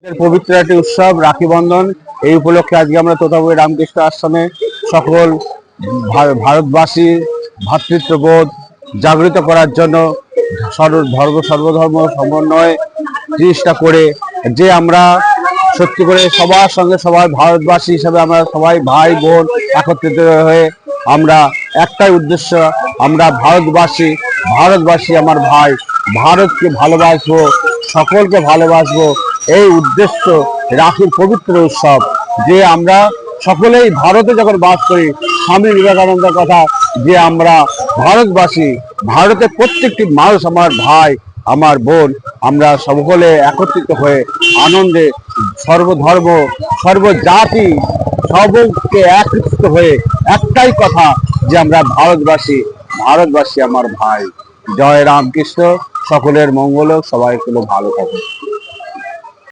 পবিত্র একটি উৎসব রাখি বন্ধন। এই উপলক্ষে আজকে আমরা তোতাপুরি রামকৃষ্ণ আশ্রমে সকল ভারতবাসী ভ্রাতৃত্ববোধ জাগৃত করার জন্য সর্বধর্ম সমন্বয় চেষ্টা করে যে আমরা সত্যি করে সবার সঙ্গে সবাই ভারতবাসী হিসেবে আমরা সবাই ভাই বোন একত্রিত হয়ে আমরা একটাই উদ্দেশ্য, আমরা ভারতবাসী আমার ভাই, ভারতকে ভালোবাসবো, সকলকে ভালোবাসবো, এই উদ্দেশ্য রাখির পবিত্র উৎসব। যে আমরা সকলেই ভারতে যখন বাস করি, স্বামী বিবেকানন্দের কথা যে আমরা ভারতবাসী, ভারতের প্রত্যেকটি মানুষ আমার ভাই আমার বোন, আমরা সকলে একত্রিত হয়ে আনন্দে সর্বধর্ম সর্বজাতি সবকে একত্রিত হয়ে একটাই কথা যে আমরা ভারতবাসী আমার ভাই। জয় রামকৃষ্ণ, সকলের মঙ্গল হোক, সবাই ভালো থাকুন।